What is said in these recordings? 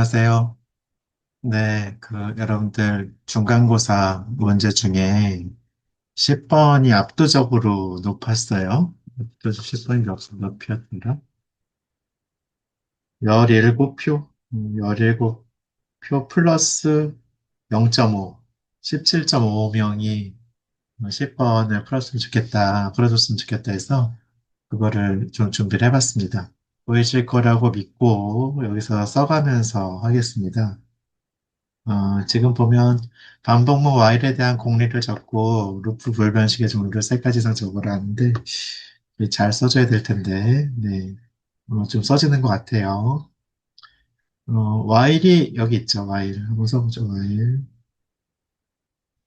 안녕하세요. 네, 여러분들 중간고사 문제 중에 10번이 압도적으로 높았어요. 압도적 10번이 몇 표였더라? 17표? 17표 플러스 0.5, 17.5명이 10번을 풀어줬으면 좋겠다 해서 그거를 좀 준비를 해봤습니다. 보이실 거라고 믿고 여기서 써가면서 하겠습니다. 지금 보면 반복문 Y에 대한 공리를 적고 루프 불변식의 종류를 세 가지 이상 적으라 하는데 이게 잘 써줘야 될 텐데 네. 좀 써지는 것 같아요. Y이 여기 있죠. Y를 한번 써보죠.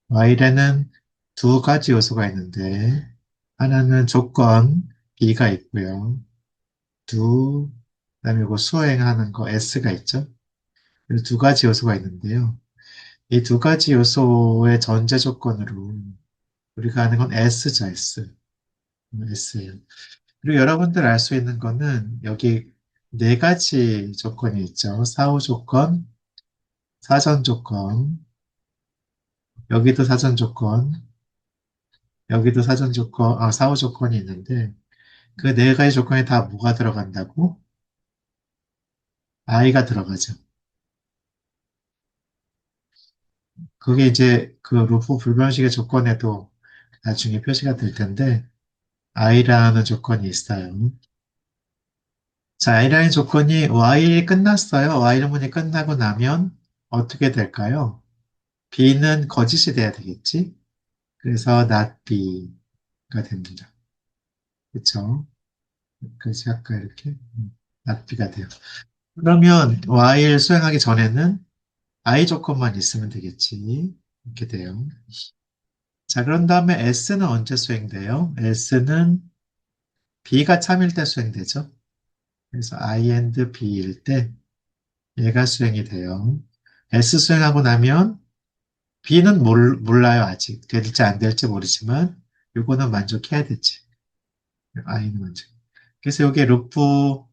Y에는 두 가지 요소가 있는데 하나는 조건 B가 있고요. 그다음에 이거 수행하는 거 S가 있죠. 그래서 두 가지 요소가 있는데요. 이 두 가지 요소의 전제 조건으로 우리가 하는 건 S죠, S. S예요. 그리고 여러분들 알 수 있는 거는 여기 네 가지 조건이 있죠. 사후 조건, 사전 조건, 여기도 사전 조건, 여기도 사전 조건, 사후 조건이 있는데 그 네 가지 조건에 다 뭐가 들어간다고? I가 들어가죠. 그게 이제 그 루프 불변식의 조건에도 나중에 표시가 될 텐데 I라는 조건이 있어요. 자, I라는 조건이 Y일이 끝났어요. Y문이 끝나고 나면 어떻게 될까요? B는 거짓이 돼야 되겠지? 그래서 not B가 됩니다. 그쵸? 그래서 아까 이렇게 not B가 돼요. 그러면 Y를 수행하기 전에는 I 조건만 있으면 되겠지. 이렇게 돼요. 자, 그런 다음에 S는 언제 수행돼요? S는 B가 참일 때 수행되죠. 그래서 I and B일 때 얘가 수행이 돼요. S 수행하고 나면 B는 몰라요, 아직. 될지 안 될지 모르지만, 요거는 만족해야 되지. I는 만족. 그래서 이게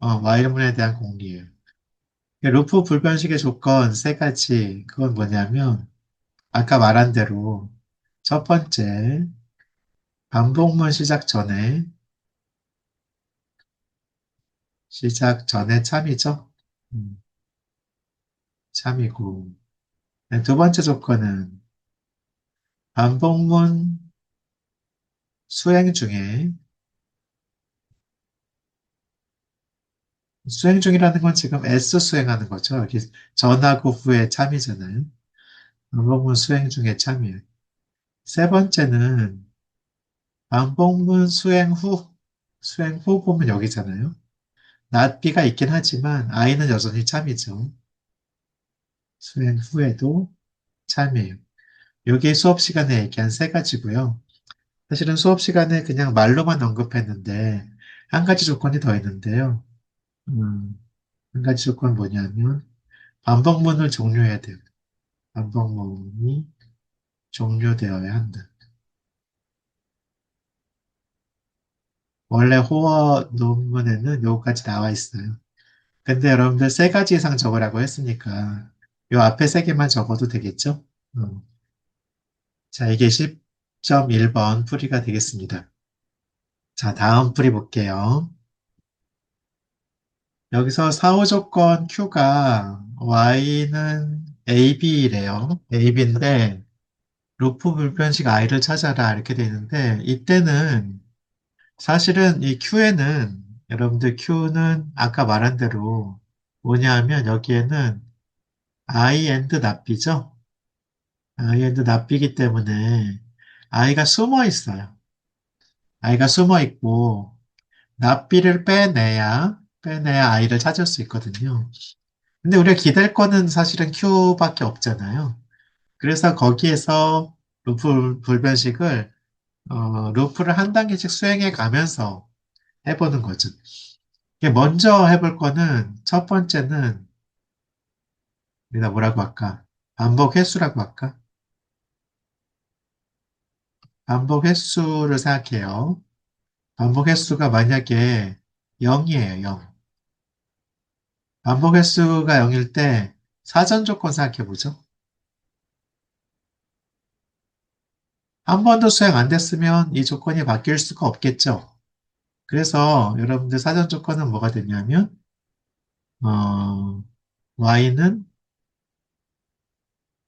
Y문에 대한 공리예요. 루프 불변식의 조건 세 가지. 그건 뭐냐면, 아까 말한 대로, 첫 번째, 반복문 시작 전에 참이죠. 음, 참이고. 네, 두 번째 조건은, 반복문 수행 중에 수행 중이라는 건 지금 S 수행하는 거죠. 여기 전하고 후에 참이잖아요. 반복문 수행 중에 참이에요. 세 번째는 반복문 수행 후 보면 여기잖아요. 낫비가 있긴 하지만 I는 여전히 참이죠. 수행 후에도 참이에요. 여기 수업 시간에 얘기한 세 가지고요. 사실은 수업 시간에 그냥 말로만 언급했는데 한 가지 조건이 더 있는데요. 음, 한 가지 조건 뭐냐면 반복문을 종료해야 돼요. 반복문이 종료되어야 한다. 원래 호어 논문에는 요까지 나와 있어요. 근데 여러분들 세 가지 이상 적으라고 했으니까 요 앞에 세 개만 적어도 되겠죠? 어. 자, 이게 10.1번 풀이가 되겠습니다. 자, 다음 풀이 볼게요. 여기서 사후 조건 Q가 Y는 AB래요. AB인데 루프 불변식 I를 찾아라 이렇게 돼 있는데 이때는 사실은 이 Q에는 여러분들 Q는 아까 말한 대로 뭐냐 하면 여기에는 I and 납비죠. I and 납비기 때문에 I가 숨어 있어요. I가 숨어 있고 납비를 빼내야 I를 찾을 수 있거든요. 근데 우리가 기댈 거는 사실은 Q밖에 없잖아요. 그래서 거기에서 불변식을 루프를 한 단계씩 수행해 가면서 해보는 거죠. 먼저 해볼 거는 첫 번째는 우리가 뭐라고 할까? 반복 횟수라고 할까? 반복 횟수를 생각해요. 반복 횟수가 만약에 0이에요, 0. 반복 횟수가 0일 때 사전 조건 생각해 보죠. 한 번도 수행 안 됐으면 이 조건이 바뀔 수가 없겠죠. 그래서 여러분들 사전 조건은 뭐가 되냐면, y는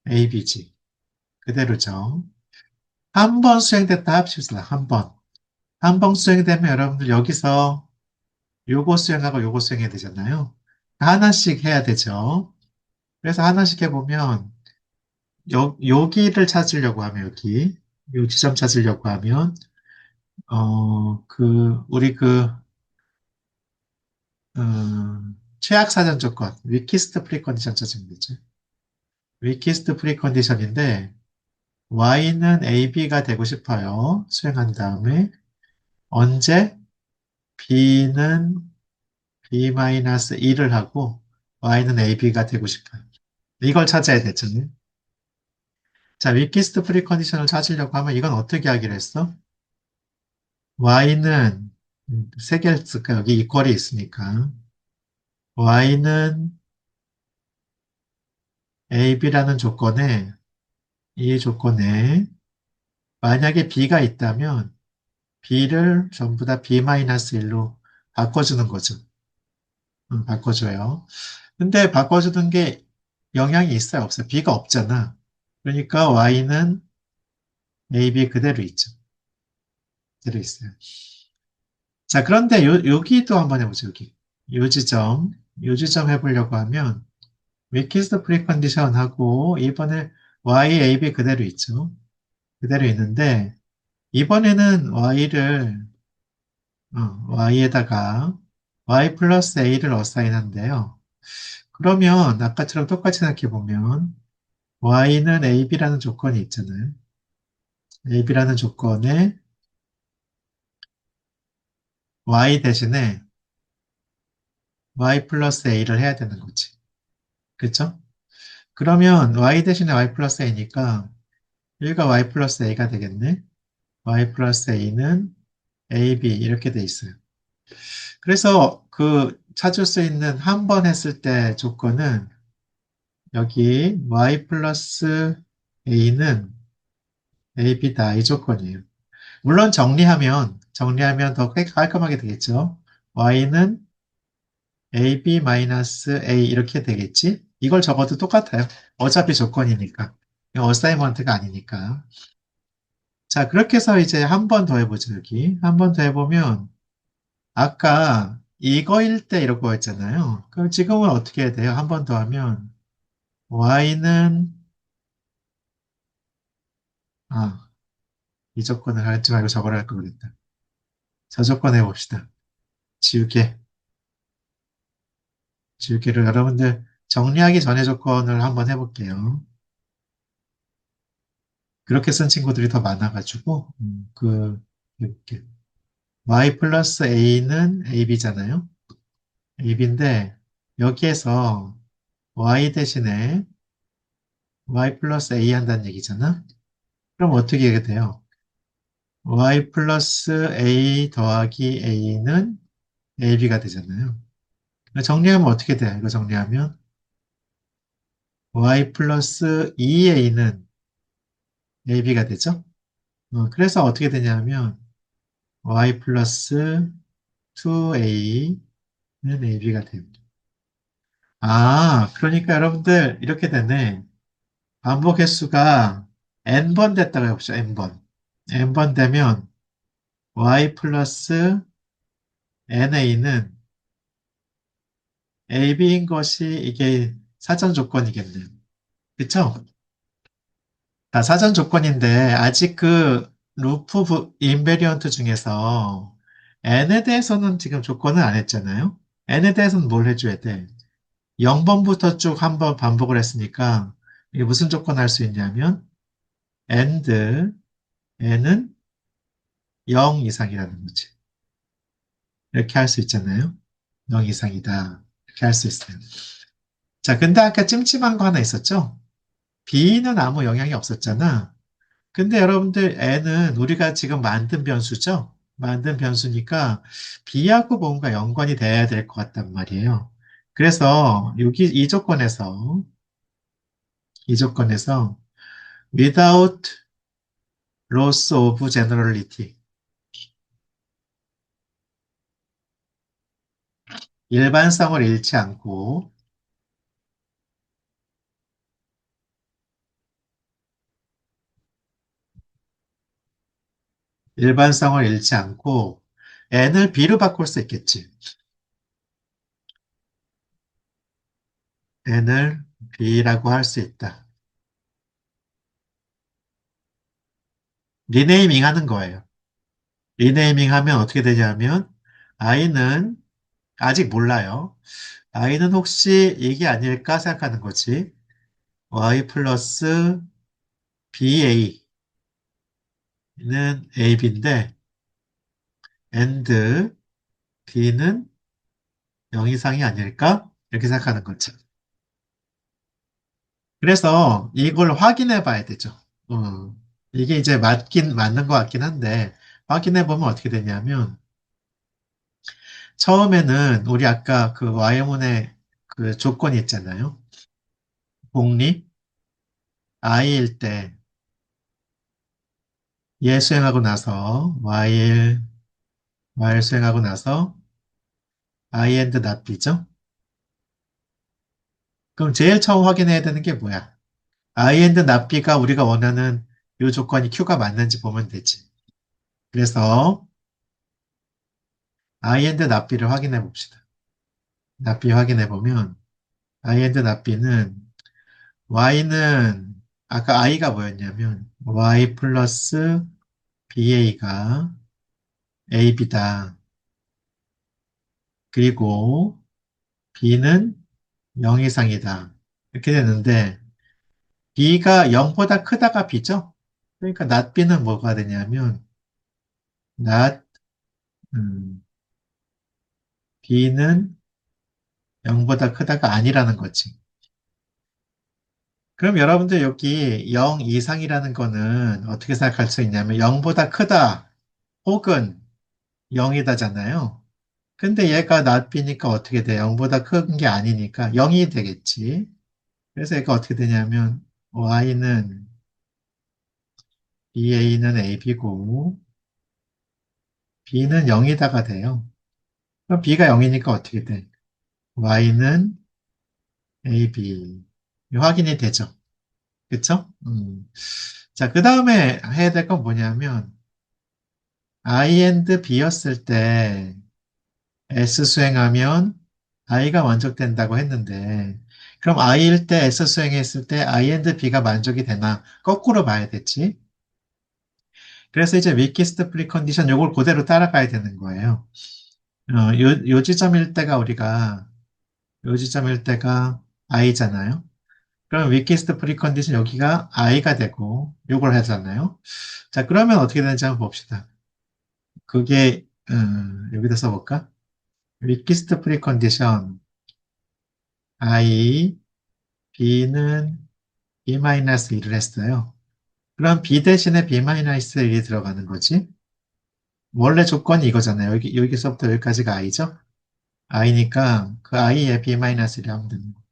abg. 그대로죠. 한 번 수행됐다 합시다. 한 번. 한 번 수행되면 여러분들 여기서 요거 수행하고 요거 수행해야 되잖아요. 하나씩 해야 되죠. 그래서 하나씩 해보면, 여기를 찾으려고 하면, 요 지점 찾으려고 하면, 우리 최악 사전 조건, 위키스트 프리컨디션 찾으면 되죠. 위키스트 프리컨디션인데, y는 ab가 되고 싶어요. 수행한 다음에, 언제 b는 b-2를 하고, y는 ab가 되고 싶어요. 이걸 찾아야 되잖아요. 자, 위키스트 프리컨디션을 찾으려고 하면 이건 어떻게 하기로 했어? y는 세 개를 쓸까? 여기 이퀄이 있으니까. y는 ab라는 조건에, 이 조건에 만약에 b가 있다면 b를 전부 다 b-1로 바꿔주는 거죠. 바꿔줘요. 근데 바꿔주는 게 영향이 있어요, 없어요? b가 없잖아. 그러니까 y는 ab 그대로 있죠. 그대로 있어요. 자, 그런데 여기도 한번 해보죠, 여기. 요 지점 해보려고 하면, 위키스트 프리컨디션 하고, 이번에 y, ab 그대로 있죠. 그대로 있는데, 이번에는 y에다가 y 플러스 a를 어사인 한대요. 그러면, 아까처럼 똑같이 생각해보면, y는 ab라는 조건이 있잖아요. ab라는 조건에 y 대신에 y 플러스 a를 해야 되는 거지. 그쵸? 그러면 y 대신에 y 플러스 a니까 1가 y 플러스 a가 되겠네. y 플러스 a는 ab 이렇게 돼 있어요. 그래서 찾을 수 있는 한 번 했을 때 조건은 여기 y 플러스 a는 ab다 이 조건이에요. 물론 정리하면 더 깔끔하게 되겠죠. y는 ab 마이너스 a 이렇게 되겠지. 이걸 적어도 똑같아요. 어차피 조건이니까. 이거 어사이먼트가 아니니까. 자, 그렇게 해서 이제 한 번 더 해보죠, 여기. 한 번 더 해보면, 아까 이거일 때 이런 거였잖아요. 그럼 지금은 어떻게 해야 돼요? 한 번 더 하면, y는, 아, 이 조건을 하지 말고 저걸 할 걸 그랬다. 저 조건 해봅시다. 지우개. 지우개를 여러분들 정리하기 전에 조건을 한번 해볼게요. 그렇게 쓴 친구들이 더 많아가지고, 이렇게. y 플러스 a는 ab잖아요. ab인데, 여기에서 y 대신에 y 플러스 a 한다는 얘기잖아? 그럼 어떻게 하게 돼요? y 플러스 a 더하기 a는 ab가 되잖아요. 정리하면 어떻게 돼요? 이거 정리하면 y 플러스 2a는 ab가 되죠? 그래서 어떻게 되냐면 y 플러스 2a는 ab가 됩니다. 아, 그러니까 여러분들 이렇게 되네. 반복 횟수가 n번 됐다고 해봅시다. n번. n번 되면 y 플러스 na는 ab인 것이 이게 사전 조건이겠네요. 그쵸? 아, 사전 조건인데 아직 루프 인베리언트 중에서 n에 대해서는 지금 조건을 안 했잖아요. n에 대해서는 뭘 해줘야 돼? 0번부터 쭉 한번 반복을 했으니까 이게 무슨 조건 할 수 있냐면 and n은 0 이상이라는 거지. 이렇게 할 수 있잖아요. 0 이상이다. 이렇게 할 수 있어요. 자, 근데 아까 찜찜한 거 하나 있었죠? B는 아무 영향이 없었잖아. 근데 여러분들 N은 우리가 지금 만든 변수죠? 만든 변수니까 B하고 뭔가 연관이 돼야 될 것 같단 말이에요. 그래서 여기 이 조건에서 이 조건에서 without loss of generality. 일반성을 잃지 않고, 일반성을 잃지 않고, n을 b로 바꿀 수 있겠지. n을 b라고 할 수 있다. 리네이밍 하는 거예요. 리네이밍 하면 어떻게 되냐면, i는 아직 몰라요. i는 혹시 이게 아닐까 생각하는 거지. y 플러스 ba는 ab인데, and b는 0 이상이 아닐까? 이렇게 생각하는 거죠. 그래서 이걸 확인해 봐야 되죠. 어, 이게 이제 맞는 것 같긴 한데, 확인해 보면 어떻게 되냐면, 처음에는 우리 아까 그 Y문의 그 조건이 있잖아요. 공리, I일 때, 얘 수행하고 나서, Y 수행하고 나서, I and not B죠? 그럼 제일 처음 확인해야 되는 게 뭐야? I and not B가 우리가 원하는 이 조건이 Q가 맞는지 보면 되지. 그래서 I and not B를 확인해 봅시다. not B 확인해 보면, I and not B는, Y는, 아까 I가 뭐였냐면, Y 플러스 BA가 AB다. 그리고 B는 0 이상이다. 이렇게 되는데, B가 0보다 크다가 B죠? 그러니까 not B는 뭐가 되냐면, not, 음, B는 0보다 크다가 아니라는 거지. 그럼 여러분들 여기 0 이상이라는 거는 어떻게 생각할 수 있냐면 0보다 크다 혹은 0이다잖아요. 근데 얘가 낫비니까 어떻게 돼? 0보다 큰 게 아니니까 0이 되겠지. 그래서 얘가 어떻게 되냐면 y는 ba는 ab고 b는 0이다가 돼요. 그럼 b가 0이니까 어떻게 돼? y는 ab. 확인이 되죠. 그쵸? 자, 그 다음에 해야 될 건 뭐냐면 I and B였을 때 S 수행하면 I가 만족된다고 했는데 그럼 I일 때 S 수행했을 때 I and B가 만족이 되나? 거꾸로 봐야 됐지. 그래서 이제 위키스트 프리컨디션 요걸 그대로 따라가야 되는 거예요. 요 지점일 때가 요 지점일 때가 I잖아요. 그럼 위키스트 프리컨디션 여기가 I가 되고 요걸 하잖아요. 자, 그러면 어떻게 되는지 한번 봅시다. 그게 여기다 써볼까? 위키스트 프리컨디션 I, B는 B-1을 했어요. 그럼 B 대신에 B-1이 들어가는 거지. 원래 조건이 이거잖아요. 여기서부터 여기까지가 I죠? I니까 그 I에 B-1을 하면 되는 거.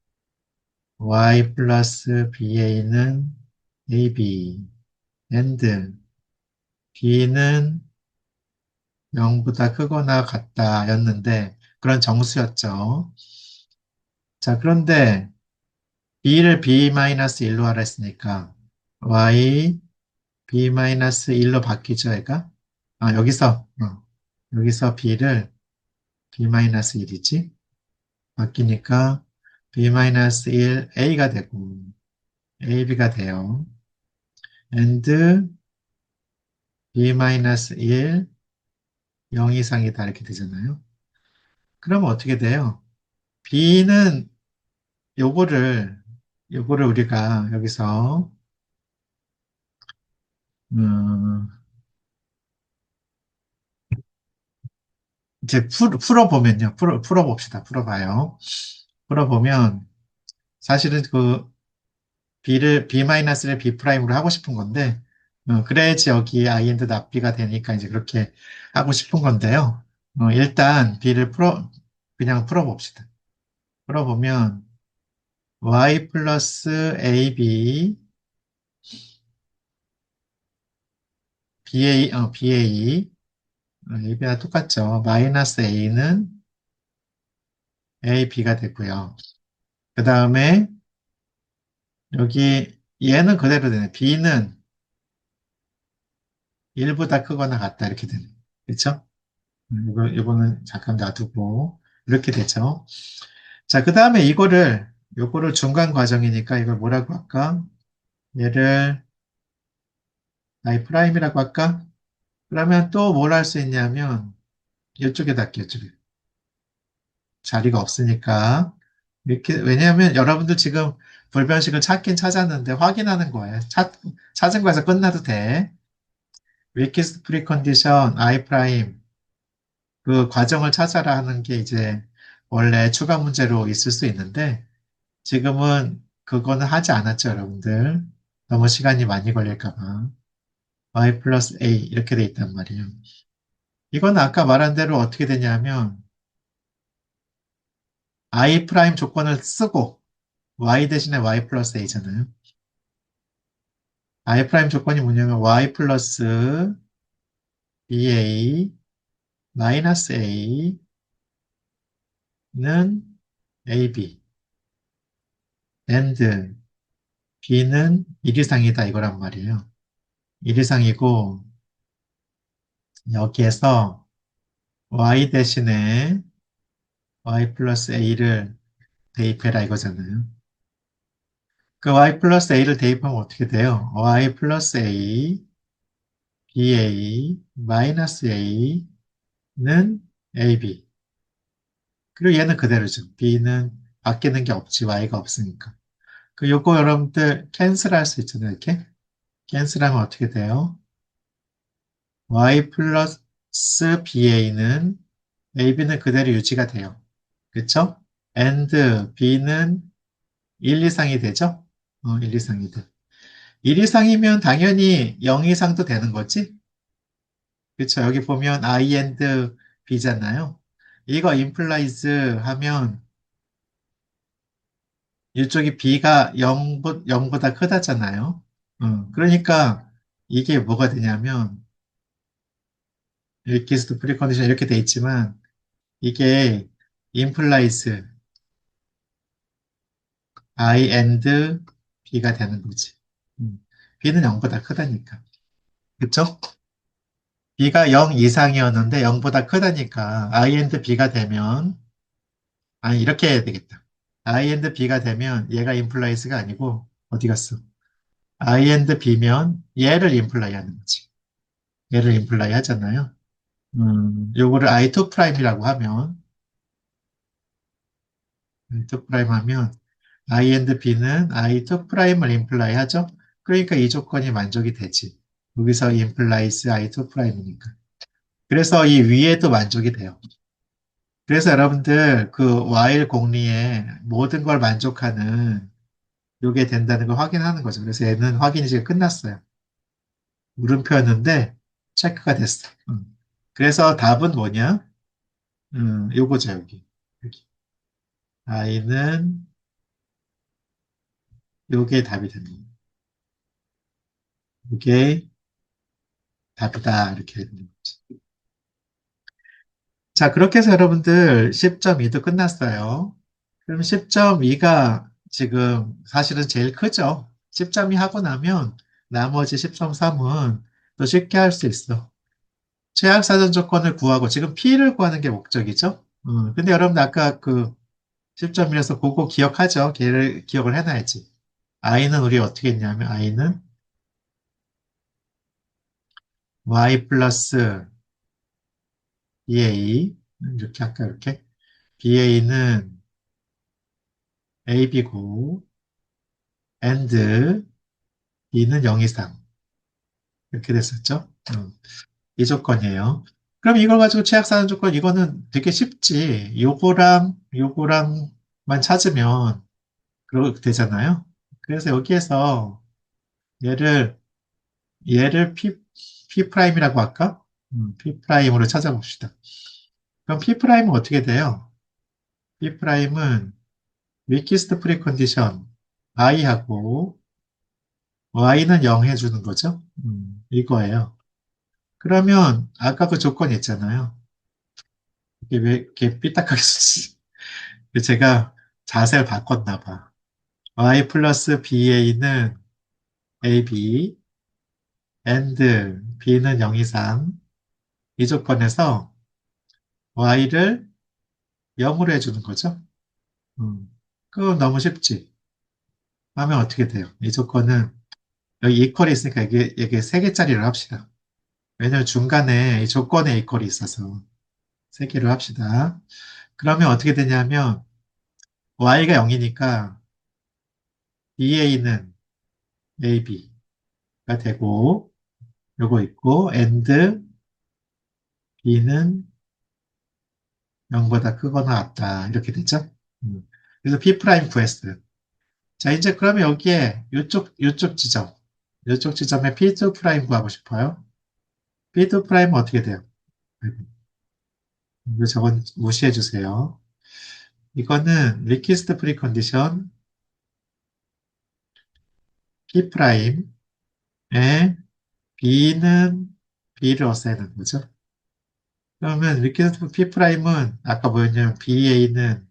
Y 플러스 BA는 AB and B는 0보다 크거나 같다 였는데 그런 정수였죠. 자, 그런데 B를 B-1로 하라 했으니까 Y B-1로 바뀌죠, 얘가? 여기서 B를 B-1이지? 바뀌니까 B-1 A가 되고 AB가 돼요. and B-1 0 이상이다 이렇게 되잖아요. 그러면 어떻게 돼요? B는 요거를 우리가 여기서 음, 이제 풀어보면요. 풀어봅시다. 풀어봐요. 풀어보면 사실은 그 B-를 B 프라임으로 하고 싶은 건데, 그래야지 여기 아이엔드 납비가 되니까 이제 그렇게 하고 싶은 건데요. 일단 그냥 풀어봅시다. 풀어보면, y 플러스 ab, ba, ab랑 똑같죠. 마이너스 a는 ab가 되고요. 그 다음에 여기 얘는 그대로 되네. b는 1보다 크거나 같다 이렇게 되네. 그렇죠? 이거는 잠깐 놔두고 이렇게 되죠. 자, 그 다음에 요거를 중간 과정이니까 이걸 뭐라고 할까? 얘를 i 프라임이라고 할까? 그러면 또 뭘 할 수 있냐면 이쪽에다 할게요, 이쪽에. 자리가 없으니까. 이렇게, 왜냐하면 여러분들 지금 불변식을 찾긴 찾았는데 확인하는 거예요. 찾은 거에서 끝나도 돼. 위키스 프리컨디션 i 프라임 그 과정을 찾아라 하는 게 이제 원래 추가 문제로 있을 수 있는데 지금은 그거는 하지 않았죠, 여러분들. 너무 시간이 많이 걸릴까 봐. y 플러스 a 이렇게 돼 있단 말이에요. 이건 아까 말한 대로 어떻게 되냐면 i 프라임 조건을 쓰고 y 대신에 y 플러스 a잖아요. i 프라임 조건이 뭐냐면 y 플러스 ba 마이너스 a는 ab and b는 1 이상이다 이거란 말이에요. 1 이상이고 여기에서 y 대신에 y 플러스 a를 대입해라 이거잖아요. 그 y 플러스 a를 대입하면 어떻게 돼요? y 플러스 a, ba 마이너스 a는 ab. 그리고 얘는 그대로죠. b는 바뀌는 게 없지, y가 없으니까. 그 요거 여러분들 캔슬할 수 있잖아요, 이렇게. 캔슬하면 어떻게 돼요? y 플러스 ba는 ab는 그대로 유지가 돼요. 그쵸? and b는 1 이상이 되죠? 1 이상이 돼. 1 이상이면 당연히 0 이상도 되는 거지? 그쵸? 여기 보면 I and B잖아요. 이거 implies 하면 이쪽이 B가 0보다 크다잖아요. 그러니까 이게 뭐가 되냐면 일기스도 프리컨디션 이렇게 돼 있지만 이게 implies I and B가 되는 거지. B는 0보다 크다니까. 그쵸? B가 0 이상이었는데 0보다 크다니까 I and B가 되면 아니 이렇게 해야 되겠다. I and B가 되면 얘가 implies가 아니고 어디 갔어? I and B면 얘를 imply 하는 거지. 얘를 imply 하잖아요. 요거를 I2 프라임이라고 하면 I2 프라임 하면 I and B는 I2 프라임을 imply 하죠. 그러니까 이 조건이 만족이 되지. 여기서 implies I2 프라임이니까. 그래서 이 위에도 만족이 돼요. 그래서 여러분들 그 while 공리에 모든 걸 만족하는 요게 된다는 걸 확인하는 거죠. 그래서 얘는 확인이 지금 끝났어요. 물음표였는데 체크가 됐어. 그래서 답은 뭐냐? 요거죠, 여기. 여기. i는 요게 답이 되는 거예요. 요게 답이다. 이렇게 되는 거죠. 자, 그렇게 해서 여러분들 10.2도 끝났어요. 그럼 10.2가 지금 사실은 제일 크죠. 10.2 하고 나면 나머지 10.3은 또 쉽게 할 수 있어. 최악사전 조건을 구하고 지금 P를 구하는 게 목적이죠. 근데 여러분 아까 그 10.1에서 그거 기억하죠? 걔를 기억을 해놔야지. I는 우리 어떻게 했냐면 I는 Y 플러스 BA 이렇게 할까 이렇게 BA는 AB고 and B는 0 이상 이렇게 됐었죠. 이 조건이에요. 그럼 이걸 가지고 최악사전 조건 이거는 되게 쉽지. 요거랑만 찾으면 그렇게 되잖아요. 그래서 여기에서 얘를 얘를 P 프라임이라고 할까? P 프라임으로 찾아봅시다. 그럼 P 프라임은 어떻게 돼요? P 프라임은 위키스트 프리컨디션 i하고 y는 0 해주는 거죠. 이거예요. 그러면 아까 그 조건이 있잖아요. 이게 왜 이렇게 삐딱하게 쓰지? 제가 자세를 바꿨나 봐. y 플러스 ba는 ab and b는 0 이상 이 조건에서 y를 0으로 해주는 거죠. 그건 너무 쉽지. 하면 어떻게 돼요? 이 조건은 여기 이퀄이 있으니까 이게 3개짜리를 합시다. 왜냐면 중간에 이 조건에 이퀄이 있어서 3개로 합시다. 그러면 어떻게 되냐면 y가 0이니까 ba는 ab가 되고 요거 있고 and b는 0보다 크거나 같다 이렇게 되죠. 그래서 b 프라임 구했어요. 자 이제 그러면 여기에 요쪽 지점 요쪽 지점에 p2 프라임 구하고 싶어요. p2 프라임은 어떻게 돼요? 이거 저건 무시해 주세요. 이거는 리퀴스트 프리컨디션 p 프라임에 b는 b를 어사인하는 거죠. 그러면 리퀴스트 p 프라임은 아까 뭐였냐면 ba는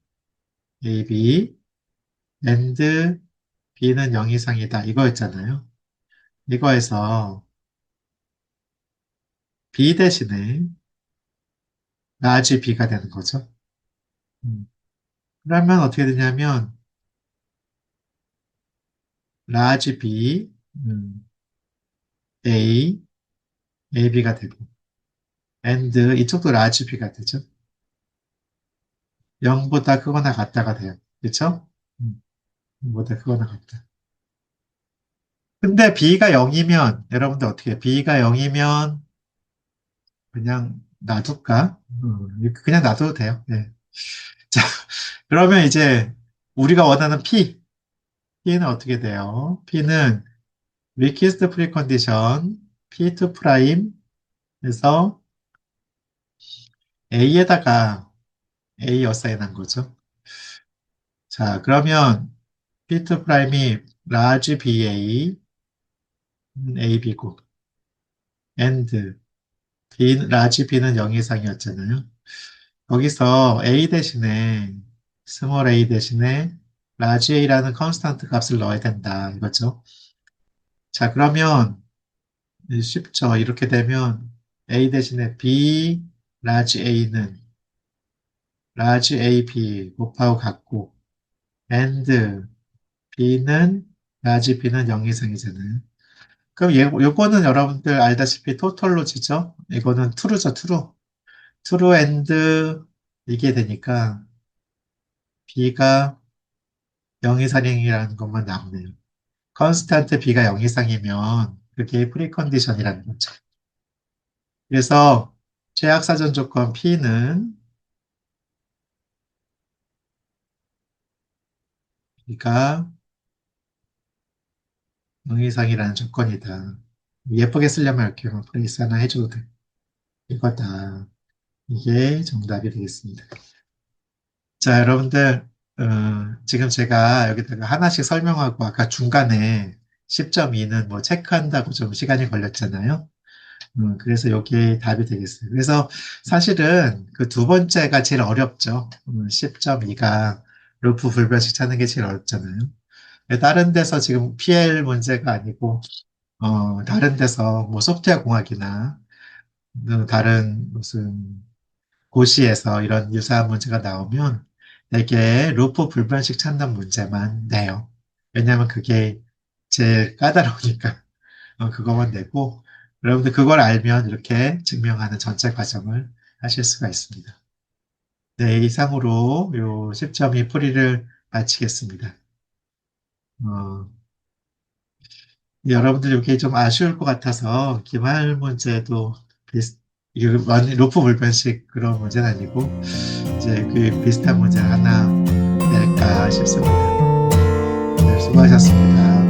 ab and b는 0 이상이다 이거였잖아요. 이거에서 b 대신에 라지 b가 되는 거죠. 음. 그러면 어떻게 되냐면 라지 b a ab가 되고 and 이쪽도 라지 b가 되죠. 0보다 크거나 같다가 돼요. 그렇죠? 0보다 크거나 같다. 근데 b가 0이면 여러분들 어떻게 해요? b가 0이면 그냥 놔둘까? 그냥 놔둬도 돼요. 네. 자, 그러면 이제 우리가 원하는 P는 어떻게 돼요? P는 위키스트 프리컨디션 P2 프라임에서 A에다가 A 어사인한 거죠. 자, 그러면 P2 프라임이 large BA AB고 and large B는 0 이상이었잖아요. 거기서 A 대신에 스몰 a 대신에 large A라는 컨스탄트 값을 넣어야 된다 이거죠. 자, 그러면 쉽죠. 이렇게 되면 A 대신에 B large A는 large AB 곱하고 같고 and B는 large B는 0 이상이잖아요. 그럼 요거는 여러분들 알다시피 토탈로 지죠? 이거는 true죠, true. true and 이게 되니까 B가 0 이상이라는 것만 나오네요. 컨스탄트 B가 0 이상이면 그게 프리컨디션이라는 거죠. 그래서 최악사전 조건 P는 B가 0 이상이라는 조건이다. 예쁘게 쓰려면 이렇게 프레이스 하나 해줘도 돼. 이거다. 이게 정답이 되겠습니다. 자, 여러분들, 지금 제가 여기다가 하나씩 설명하고 아까 중간에 10.2는 뭐 체크한다고 좀 시간이 걸렸잖아요. 그래서 이게 답이 되겠어요. 그래서 사실은 그 두 번째가 제일 어렵죠. 10.2가 루프 불변식 찾는 게 제일 어렵잖아요. 다른 데서 지금 PL 문제가 아니고, 다른 데서 뭐 소프트웨어 공학이나 다른 무슨 고시에서 이런 유사한 문제가 나오면 되게 루프 불변식 찾는 문제만 내요. 왜냐면 그게 제일 까다로우니까. 그거만 내고, 여러분들 그걸 알면 이렇게 증명하는 전체 과정을 하실 수가 있습니다. 네, 이상으로 요 10.2 풀이를 마치겠습니다. 어, 여러분들 이게 좀 아쉬울 것 같아서 기말 문제도 이게 루프 불변식 그런 문제는 아니고 이제 그 비슷한 문제 하나 낼까 싶습니다. 네, 수고하셨습니다.